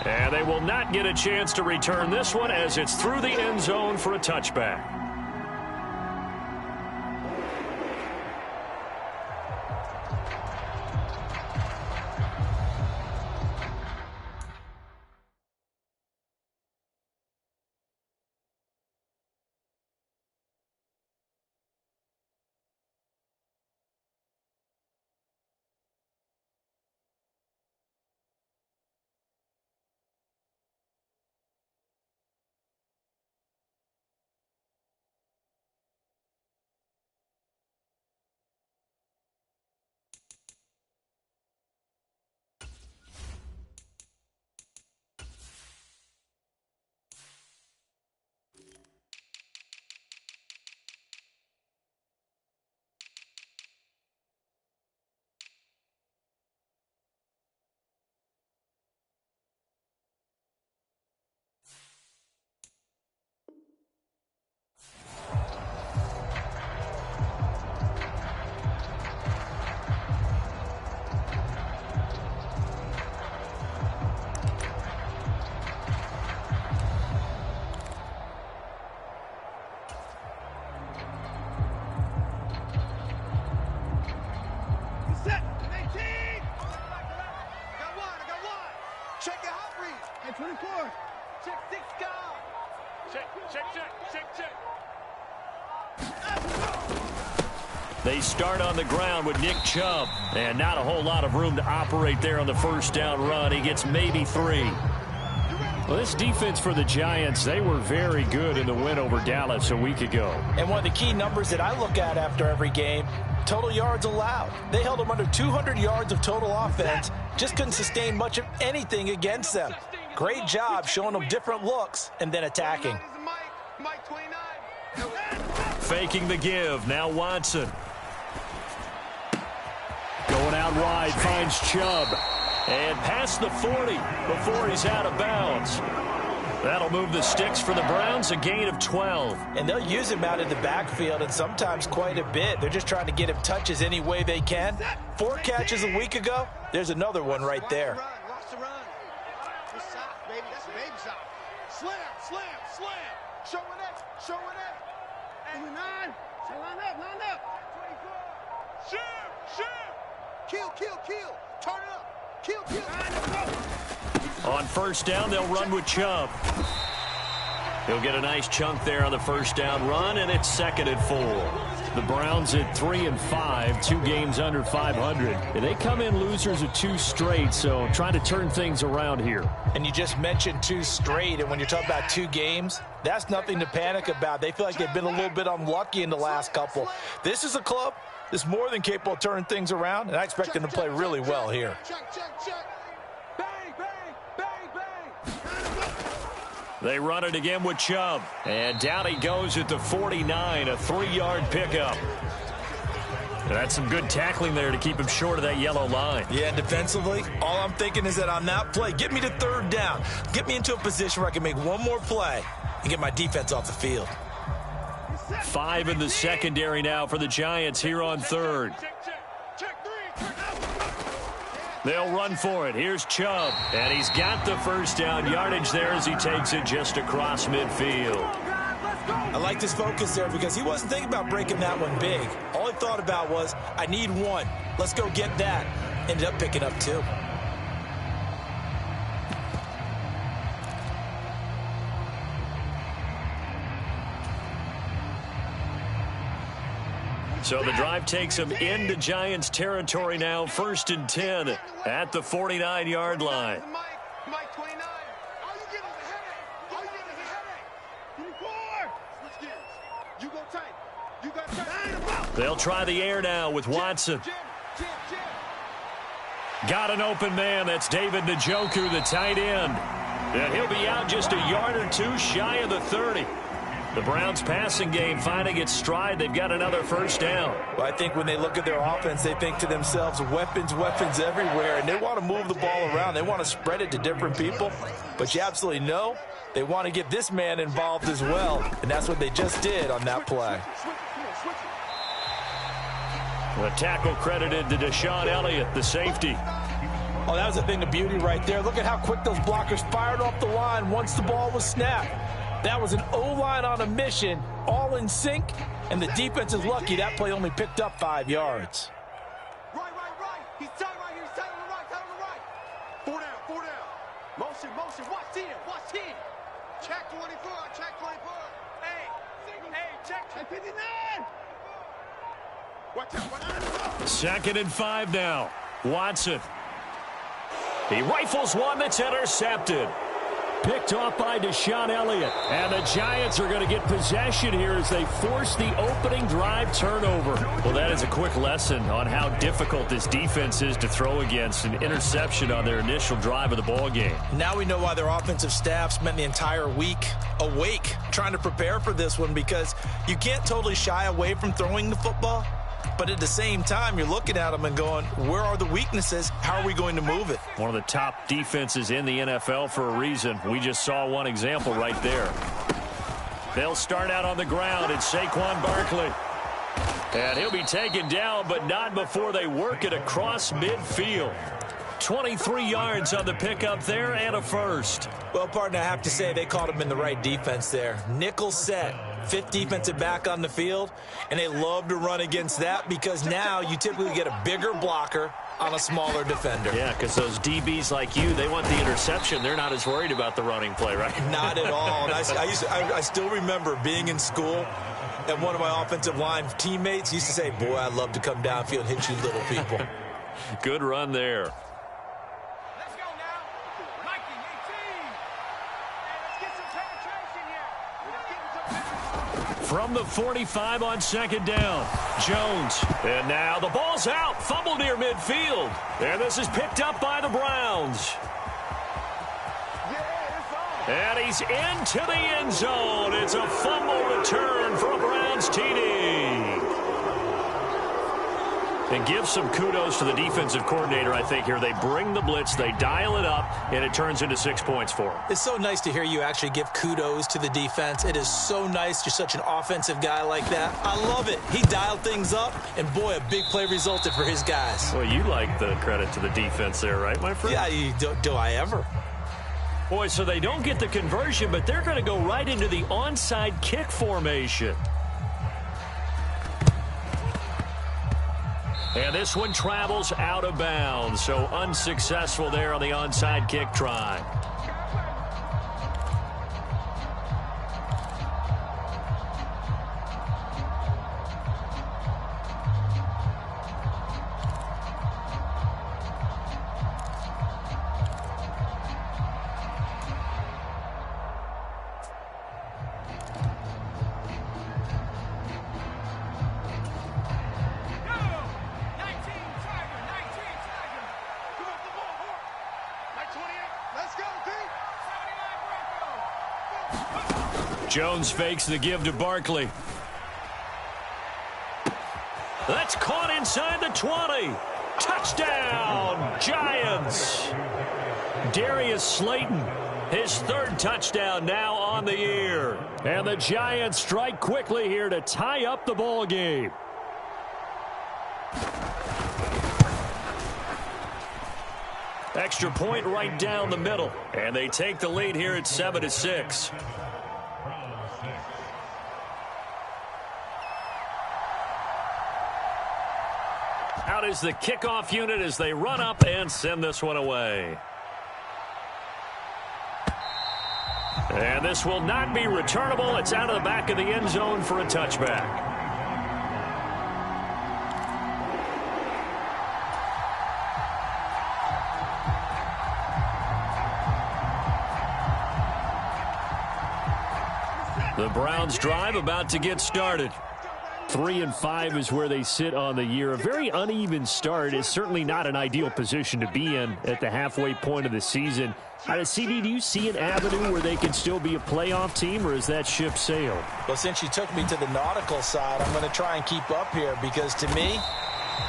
And they will not get a chance to return this one as it's through the end zone for a touchback. They start on the ground with Nick Chubb, and not a whole lot of room to operate there on the first down run. He gets maybe 3. Well, this defense for the Giants, they were very good in the win over Dallas a week ago. And one of the key numbers that I look at after every game, total yards allowed. They held them under 200 yards of total offense, just couldn't sustain much of anything against them. Great job showing them different looks and then attacking. Faking the give, now Watson. Going out wide, finds Chubb. And past the 40 before he's out of bounds. That'll move the sticks for the Browns, a gain of 12. And they'll use him out in the backfield, and sometimes quite a bit. They're just trying to get him touches any way they can. 4 catches a week ago. There's another one right there. Kill. Turn it up. Kill. On first down, they'll run with Chubb. He'll get a nice chunk there on the first down run, and it's 2nd and 4. The Browns at 3-5, 2 games under 500. And they come in losers of 2 straight, so trying to turn things around here. And you just mentioned 2 straight, and when you're talking about 2 games, that's nothing to panic about. They feel like they've been a little bit unlucky in the last couple. This is a club that's more than capable of turning things around, and I expect them to play really well here. They run it again with Chubb. And down he goes at the 49, a 3-yard pickup. That's some good tackling there to keep him short of that yellow line. Yeah, and defensively, all I'm thinking is that on that play, get me to 3rd down. Get me into a position where I can make one more play and get my defense off the field. 5 in the secondary now for the Giants here on 3rd. They'll run for it. Here's Chubb. And he's got the first down yardage there as he takes it just across midfield. I like this focus there because he wasn't thinking about breaking that one big. All he thought about was, I need 1. Let's go get that. Ended up picking up 2. So the drive takes him into Giants territory now, 1st and 10 at the 49-yard line. They'll try the air now with Watson. Got an open man. That's David Njoku, the tight end. And he'll be out just a yard or 2 shy of the 30. The Browns' passing game finding its stride. They've got another first down. Well, I think when they look at their offense, they think to themselves, weapons everywhere, and they want to move the ball around. They want to spread it to different people. But you absolutely know they want to get this man involved as well, and that's what they just did on that play. The tackle credited to Deshaun Elliott, the safety. Oh, that was a thing of beauty right there. Look at how quick those blockers fired off the line once the ball was snapped. That was an O-line on a mission, all in sync, and the defense is lucky that play only picked up 5 yards. Right. He's tight right here. He's tight on the right. Tight on the right. 4 down. Motion. Watch him. Check 24. Hey, check 59. Watch out. 2nd and 5 now. Watson. He rifles one that's intercepted. Picked off by Deshaun Elliott. And the Giants are going to get possession here as they force the opening drive turnover. Well, that is a quick lesson on how difficult this defense is to throw against. An interception on their initial drive of the ball game. Now we know why their offensive staff spent the entire week awake trying to prepare for this one, because you can't totally shy away from throwing the football. But at the same time, you're looking at them and going, where are the weaknesses? How are we going to move it? One of the top defenses in the NFL for a reason. We just saw one example right there. They'll start out on the ground, and Saquon Barkley. And he'll be taken down, but not before they work it across midfield. 23 yards on the pickup there and a first. Well, partner, I have to say they caught him in the right defense there. Nickel set. 5th defensive back on the field, and they love to run against that because now you typically get a bigger blocker on a smaller defender. Yeah, because those DBs like you, they want the interception. They're not as worried about the running play, right? Not at all. And I still remember being in school, and one of my offensive line teammates used to say, boy, I'd love to come downfield and hit you little people. Good run there. From the 45 on 2nd down, Jones. And now the ball's out. Fumble near midfield. And this is picked up by the Browns. And he's into the end zone. It's a fumble return for a Browns TD. And give some kudos to the defensive coordinator, I think, here. They bring the blitz, they dial it up, and it turns into 6 points for them. It's so nice to hear you actually give kudos to the defense. It is so nice. You're such an offensive guy like that. I love it. He dialed things up, and boy, a big play resulted for his guys. Well, you like the credit to the defense there, right, my friend? Yeah, do I ever? Boy, so they don't get the conversion, but they're going to go right into the onside kick formation. And this one travels out of bounds, so unsuccessful there on the onside kick try. Jones fakes the give to Barkley. That's caught inside the 20. Touchdown, Giants. Darius Slayton, his 3rd touchdown now on the year. And the Giants strike quickly here to tie up the ball game. Extra point right down the middle. And they take the lead here at 7-6. Out is the kickoff unit as they run up and send this one away. And this will not be returnable. It's out of the back of the end zone for a touchback. The Browns drive about to get started. 3-5 is where they sit on the year. A very uneven start is certainly not an ideal position to be in at the halfway point of the season. CD, do you see an avenue where they can still be a playoff team, or is that ship sailed? Well, since you took me to the nautical side, I'm going to try and keep up here because, to me,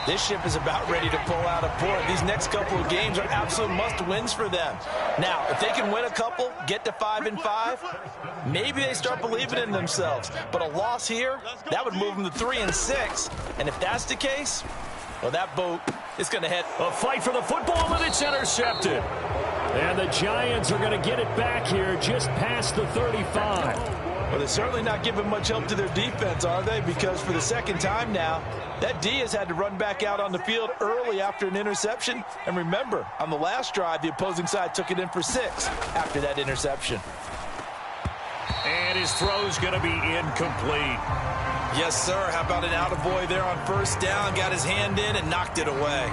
this ship is about ready to pull out of port. These next couple of games are absolute must-wins for them. Now, if they can win a couple, get to 5-5, maybe they start believing in themselves. But a loss here, that would move them to 3-6. And if that's the case, well, that boat It's going to head. A fight for the football, and it's intercepted. And the Giants are going to get it back here just past the 35. Well, they're certainly not giving much help to their defense, are they? Because for the second time now, that D has had to run back out on the field early after an interception. And remember, on the last drive, the opposing side took it in for 6 after that interception. And his throw's going to be incomplete. Yes, sir. How about an attaboy there on first down? Got his hand in and knocked it away.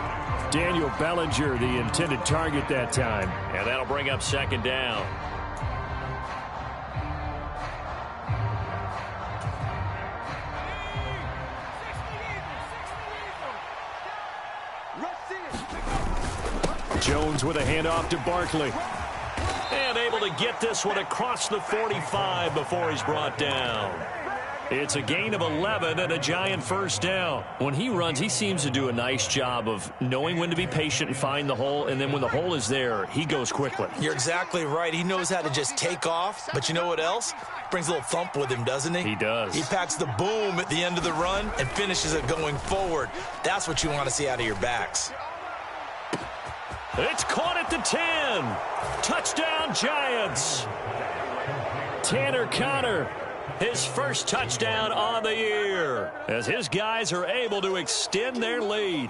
Daniel Bellinger, the intended target that time. And that'll bring up second down. Jones with a handoff to Barkley. And able to get this one across the 45 before he's brought down. It's a gain of 11 and a Giant first down. When he runs, he seems to do a nice job of knowing when to be patient and find the hole, and then when the hole is there, he goes quickly. You're exactly right. He knows how to just take off, but you know what else? Brings a little thump with him, doesn't he? He does. He packs the boom at the end of the run and finishes it going forward. That's what you want to see out of your backs. It's caught at the 10. Touchdown, Giants. Tanner Conner, his first touchdown on the year, as his guys are able to extend their lead.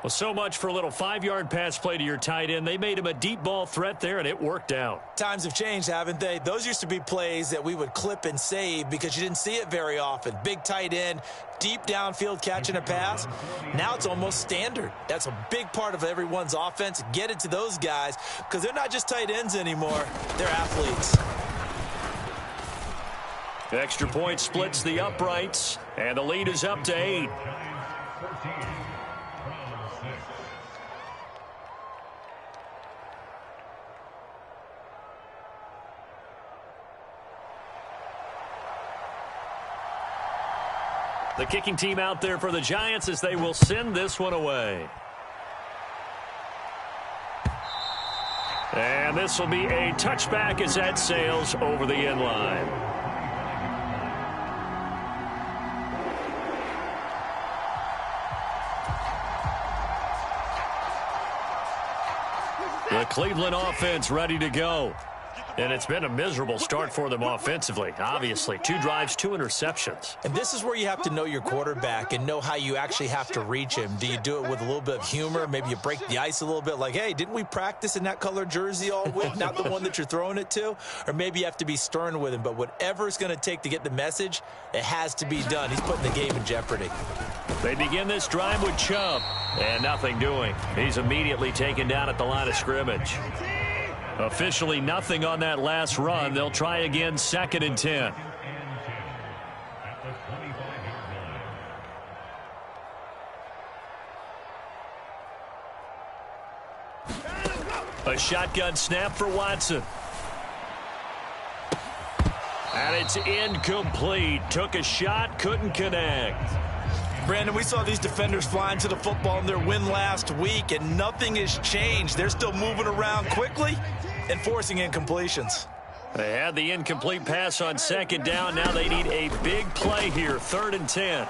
Well, so much for a little 5-yard pass play to your tight end. They made him a deep ball threat there, and it worked out. Times have changed, haven't they? Those used to be plays that we would clip and save because you didn't see it very often. Big tight end, deep downfield catching a pass. Now it's almost standard. That's a big part of everyone's offense. Get it to those guys because they're not just tight ends anymore. They're athletes. The extra point splits the uprights, and the lead is up to 8. The kicking team out there for the Giants as they will send this one away. And this will be a touchback as that sails over the end line. The Cleveland offense ready to go. And it's been a miserable start for them offensively, obviously. 2 drives, 2 interceptions. And this is where you have to know your quarterback and know how you actually have to reach him. Do you do it with a little bit of humor? Maybe you break the ice a little bit like, hey, didn't we practice in that color jersey all week? Not the one that you're throwing it to? Or maybe you have to be stern with him. But whatever it's going to take to get the message, it has to be done. He's putting the game in jeopardy. They begin this drive with Chubb. And nothing doing. He's immediately taken down at the line of scrimmage. Officially nothing on that last run. They'll try again, 2nd and 10. A shotgun snap for Watson. And it's incomplete. Took a shot, couldn't connect. Brandon, we saw these defenders flying to the football in their win last week, and nothing has changed. They're still moving around quickly and forcing incompletions. They had the incomplete pass on 2nd down. Now they need a big play here, 3rd and 10.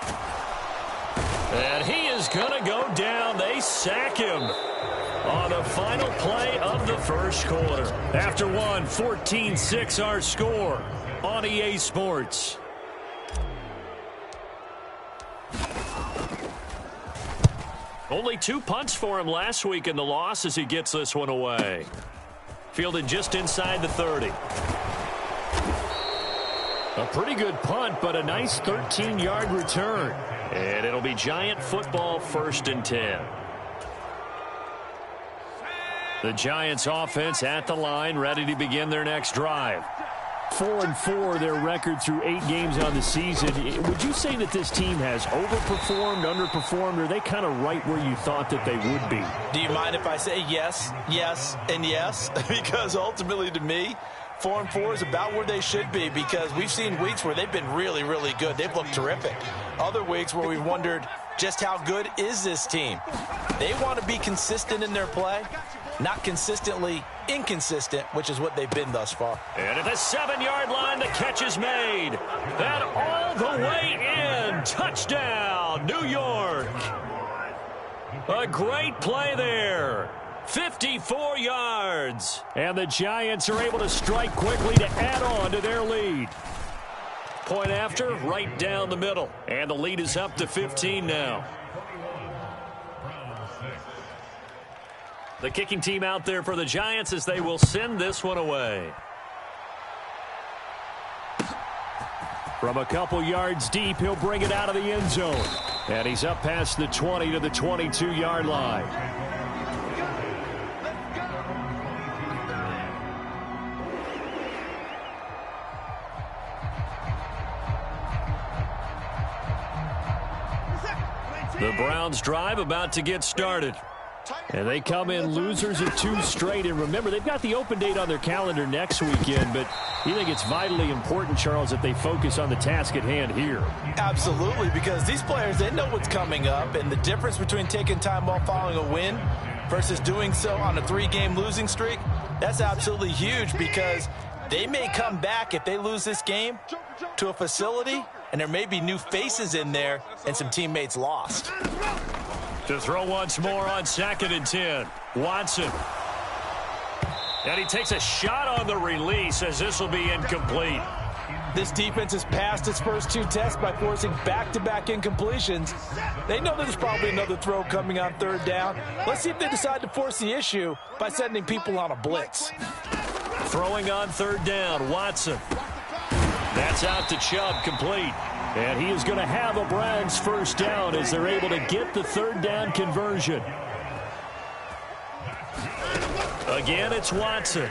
And he is going to go down. They sack him on the final play of the first quarter. After one, 14-6 our score on EA Sports. Only 2 punts for him last week in the loss as he gets this one away. Fielded just inside the 30. A pretty good punt, but a nice 13-yard return. And it'll be Giant football, 1st and 10. The Giants offense at the line, ready to begin their next drive. 4-4, their record through 8 games on the season. Would you say that this team has overperformed, underperformed, or are they kind of right where you thought that they would be? Do you mind if I say yes, yes, and yes? Because ultimately to me, 4-4 is about where they should be because we've seen weeks where they've been really, really good. They've looked terrific. Other weeks where we've wondered just how good is this team. They want to be consistent in their play, not consistently inconsistent, which is what they've been thus far. And at the 7-yard line, the catch is made. That all the way in. Touchdown, New York. A great play there. 54 yards. And the Giants are able to strike quickly to add on to their lead. Point after, right down the middle. And the lead is up to 15 now. The kicking team out there for the Giants as they will send this one away. From a couple yards deep, he'll bring it out of the end zone. And he's up past the 20 to the 22-yard line. The Browns drive about to get started. And they come in losers of 2 straight. And remember, they've got the open date on their calendar next weekend. But you think it's vitally important, Charles, that they focus on the task at hand here? Absolutely, because these players, they know what's coming up. And the difference between taking time off following a win versus doing so on a 3-game losing streak, that's absolutely huge, because they may come back if they lose this game to a facility, and there may be new faces in there and some teammates lost. To throw once more on 2nd and 10. Watson. And he takes a shot on the release as this will be incomplete. This defense has passed its first 2 tests by forcing back-to-back incompletions. They know there's probably another throw coming on 3rd down. Let's see if they decide to force the issue by sending people on a blitz. Throwing on 3rd down, Watson. That's out to Chubb, complete. And he is going to have a Browns first down as they're able to get the 3rd down conversion. Again, it's Watson.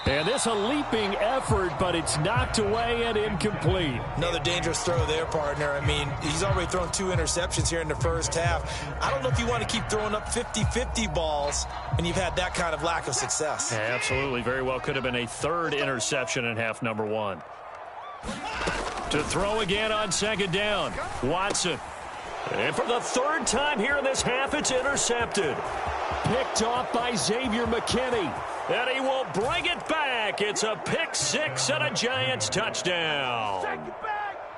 And this a leaping effort, but it's knocked away and incomplete. Another dangerous throw there, partner. I mean, he's already thrown 2 interceptions here in the first half. I don't know if you want to keep throwing up 50-50 balls when you've had that kind of lack of success. Yeah, absolutely. Very well could have been a 3rd interception in half number 1. To throw again on 2nd down. Watson. And for the 3rd time here in this half, it's intercepted. Picked off by Xavier McKinney. And he will bring it back. It's a pick 6 and a Giants touchdown.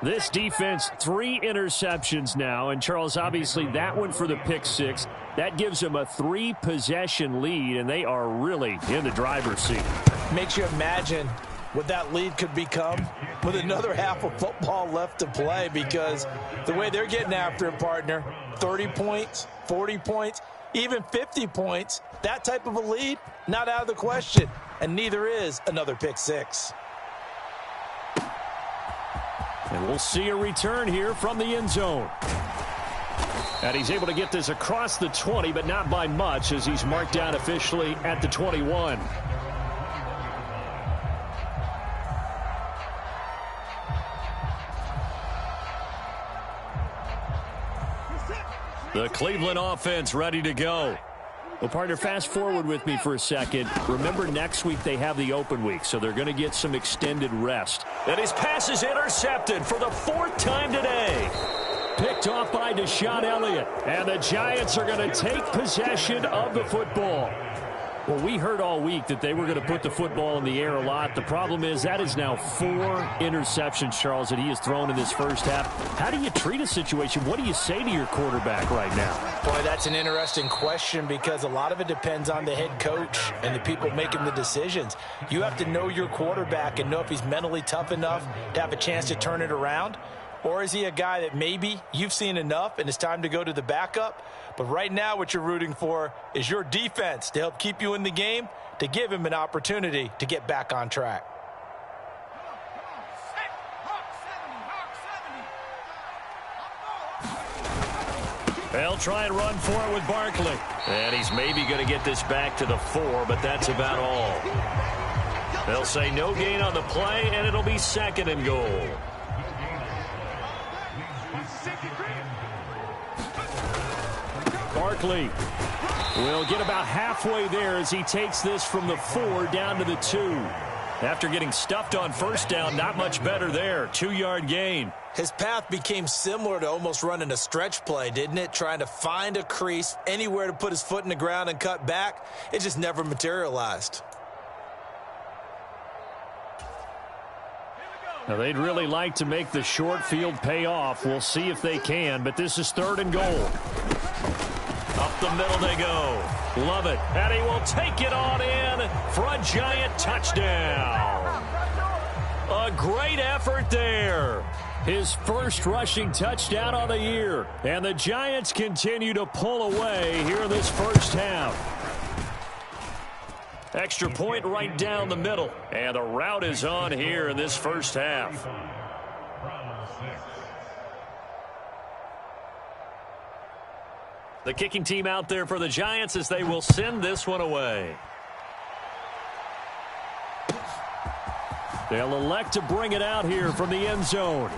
This defense, 3 interceptions now. And, Charles, obviously that one for the pick 6. That gives them a 3-possession lead, and they are really in the driver's seat. Makes you imagine what that lead could become with another half of football left to play, because the way they're getting after it, partner, 30 points, 40 points, even 50 points, that type of a lead, not out of the question. And neither is another pick 6. And we'll see a return here from the end zone. And he's able to get this across the 20, but not by much, as he's marked down officially at the 21. The Cleveland offense ready to go. Well, partner, fast forward with me for a second. Remember, next week they have the open week, so they're going to get some extended rest. And his pass is intercepted for the 4th time today. Picked off by Deshaun Elliott. And the Giants are going to take possession of the football. Well, we heard all week that they were going to put the football in the air a lot. The problem is that is now 4 interceptions, Charles, that he has thrown in this first half. How do you treat a situation? What do you say to your quarterback right now? Boy, that's an interesting question, because a lot of it depends on the head coach and the people making the decisions. You have to know your quarterback and know if he's mentally tough enough to have a chance to turn it around. Or is he a guy that maybe you've seen enough and it's time to go to the backup? But right now what you're rooting for is your defense to help keep you in the game, to give him an opportunity to get back on track. They'll try and run for it with Barkley. And he's maybe going to get this back to the 4, but that's about all. They'll say no gain on the play, and it'll be 2nd and goal. Barkley will get about halfway there as he takes this from the 4 down to the 2. After getting stuffed on 1st down, not much better there. 2-yard gain. His path became similar to almost running a stretch play, didn't it? Trying to find a crease, anywhere to put his foot in the ground and cut back. It just never materialized. Now, they'd really like to make the short field pay off. We'll see if they can, but this is 3rd and goal. Up the middle they go. Love it. And he will take it on in for a giant touchdown. A great effort there. His first rushing touchdown on the year. And the Giants continue to pull away here in this first half. Extra point right down the middle. And the route is on here in this first half. The kicking team out there for the Giants as they will send this one away. They'll elect to bring it out here from the end zone.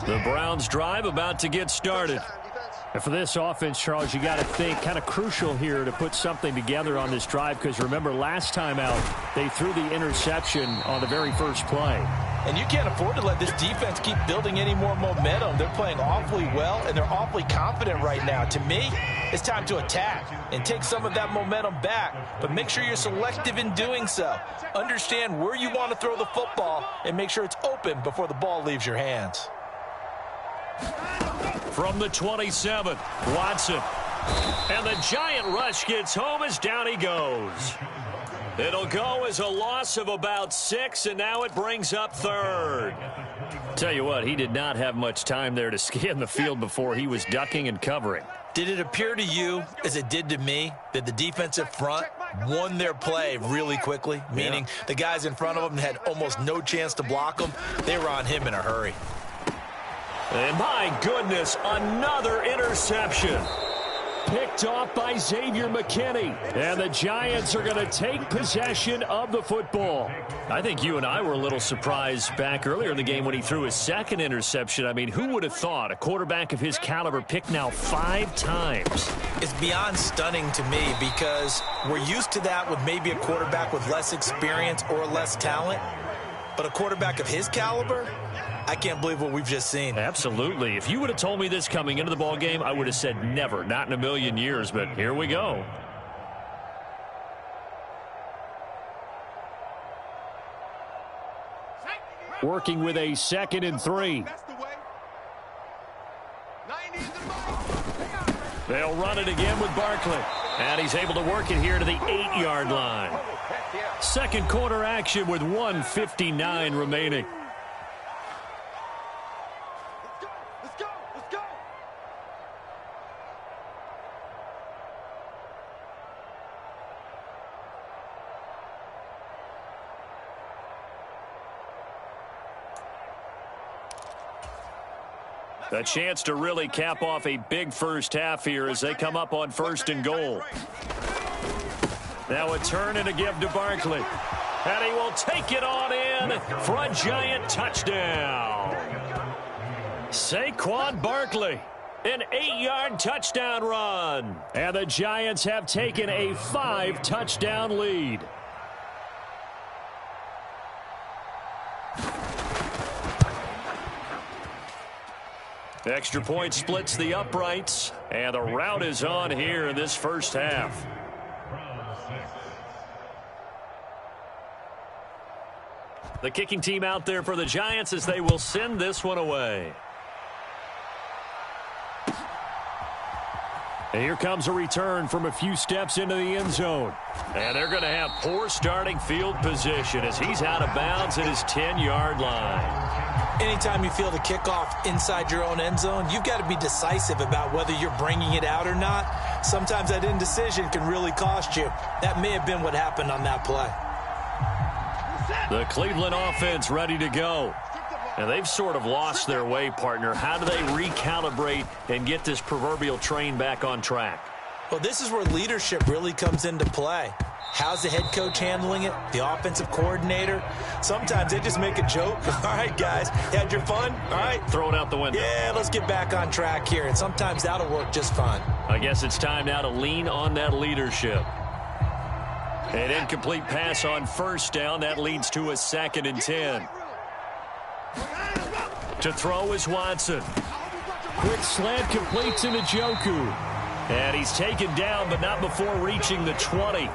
The Browns drive about to get started. And for this offense, Charles, you got to think kind of crucial here to put something together on this drive because remember last time out they threw the interception on the very first play. And you can't afford to let this defense keep building any more momentum. They're playing awfully well, and they're awfully confident right now. To me, it's time to attack and take some of that momentum back. But make sure you're selective in doing so. Understand where you want to throw the football and make sure it's open before the ball leaves your hands. From the 27, Watson. And the giant rush gets home as down he goes. It'll go as a loss of about 6, and now it brings up 3rd. Tell you what, he did not have much time there to scan the field before he was ducking and covering. Did it appear to you, as it did to me, that the defensive front won their play really quickly? Meaning the guys in front of them had almost no chance to block them. They were on him in a hurry. And my goodness, another interception. Picked off by Xavier McKinney. And the Giants are going to take possession of the football. I think you and I were a little surprised back earlier in the game when he threw his 2nd interception. I mean, who would have thought a quarterback of his caliber picked now 5 times? It's beyond stunning to me because we're used to that with maybe a quarterback with less experience or less talent. But a quarterback of his caliber, I can't believe what we've just seen. Absolutely. If you would have told me this coming into the ball game, I would have said never, not in a million years, but here we go. Working with a 2nd and 3. They'll run it again with Barkley. And he's able to work it here to the 8-yard line. Second quarter action with 1:59 remaining. A chance to really cap off a big first half here as they come up on 1st and goal. Now a turn and a give to Barkley. And he will take it on in for a giant touchdown. Saquon Barkley, an 8-yard touchdown run. And the Giants have taken a 5-touchdown lead. Extra point splits the uprights, and the route is on here in this first half. The kicking team out there for the Giants as they will send this one away. And here comes a return from a few steps into the end zone. And they're going to have poor starting field position as he's out of bounds at his 10-yard line. Anytime you feel the kickoff inside your own end zone, you've got to be decisive about whether you're bringing it out or not. Sometimes that indecision can really cost you. That may have been what happened on that play. The Cleveland offense ready to go. And they've sort of lost their way, partner. How do they recalibrate and get this proverbial train back on track? Well, this is where leadership really comes into play. How's the head coach handling it? The offensive coordinator? Sometimes they just make a joke. All right, guys, had your fun? All right. Throw it out the window. Yeah, let's get back on track here. And sometimes that'll work just fine. I guess it's time now to lean on that leadership. An incomplete pass on 1st down. That leads to a 2nd and 10. To throw is Watson. Quick slant completes to Njoku. And he's taken down, but not before reaching the 20.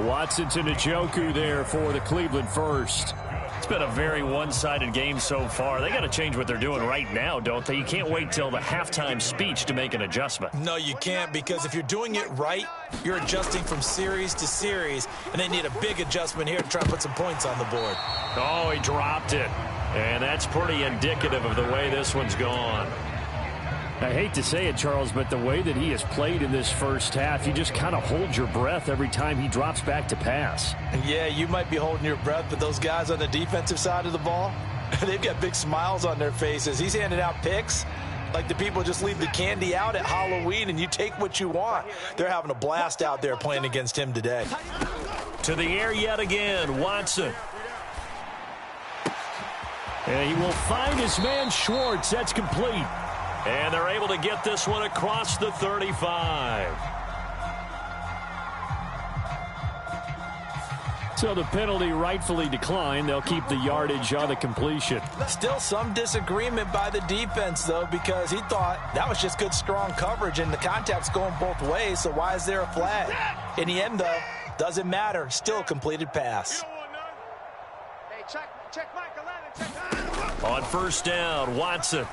Watson to Njoku there for the Cleveland first. It's been a very one-sided game so far. They got to change what they're doing right now, don't they? You can't wait till the halftime speech to make an adjustment. No, you can't, because if you're doing it right, you're adjusting from series to series, and they need a big adjustment here to try to put some points on the board. Oh, he dropped it. And that's pretty indicative of the way this one's gone. I hate to say it, Charles, but the way that he has played in this first half, you just kind of hold your breath every time he drops back to pass. Yeah, you might be holding your breath, but those guys on the defensive side of the ball, they've got big smiles on their faces. He's handing out picks like the people just leave the candy out at Halloween and you take what you want. They're having a blast out there playing against him today. To the air yet again, Watson. And he will find his man Schwartz. That's complete. And they're able to get this one across the 35. So the penalty rightfully declined. They'll keep the yardage on the completion. Still some disagreement by the defense, though, because he thought that was just good, strong coverage, and the contact's going both ways, so why is there a flag? In the end, though, doesn't matter. Still a completed pass. Hey, check Mike 11. Check. On first down, Watson.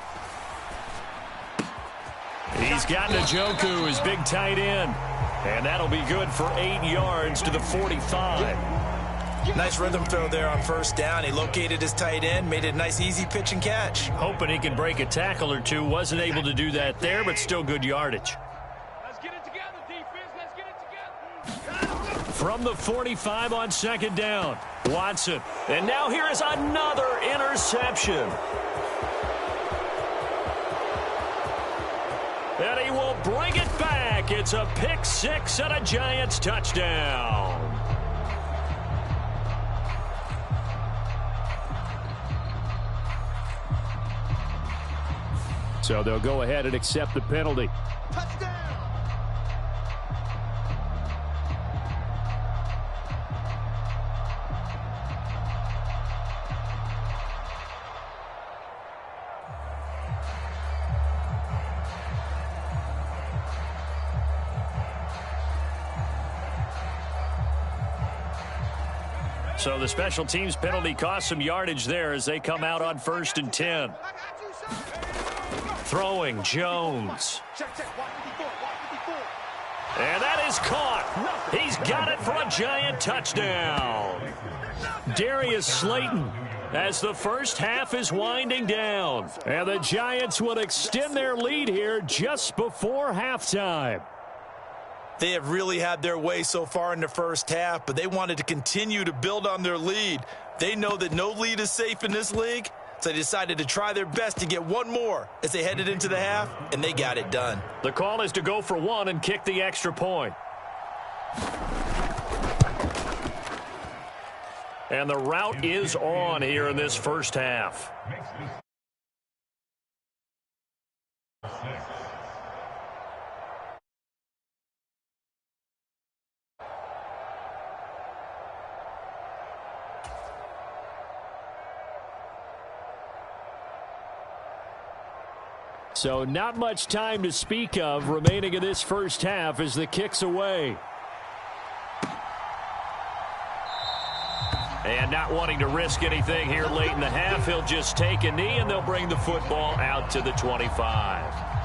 He's got Njoku, his big tight end. And that'll be good for 8 yards to the 45. Nice rhythm throw there on first down. He located his tight end, made it a nice, easy pitch and catch. Hoping he can break a tackle or two. Wasn't able to do that there, but still good yardage. Let's get it together, defense. Let's get it together. From the 45 on second down, Watson. And now here is another interception. And he will bring it back. It's a pick six and a Giants touchdown. So they'll go ahead and accept the penalty. Touchdown. So the special teams penalty cost some yardage there as they come out on 1st and 10. Throwing, Jones. Check. Watch 54. And that is caught. He's got it for a Giant touchdown. Darius Slayton as the first half is winding down. And the Giants will extend their lead here just before halftime. They have really had their way so far in the first half, but they wanted to continue to build on their lead. They know that no lead is safe in this league, so they decided to try their best to get one more as they headed into the half, and they got it done. The call is to go for one and kick the extra point. And the route is on here in this first half. So not much time to speak of remaining in this first half as the kick's away. And not wanting to risk anything here late in the half, he'll just take a knee and they'll bring the football out to the 25.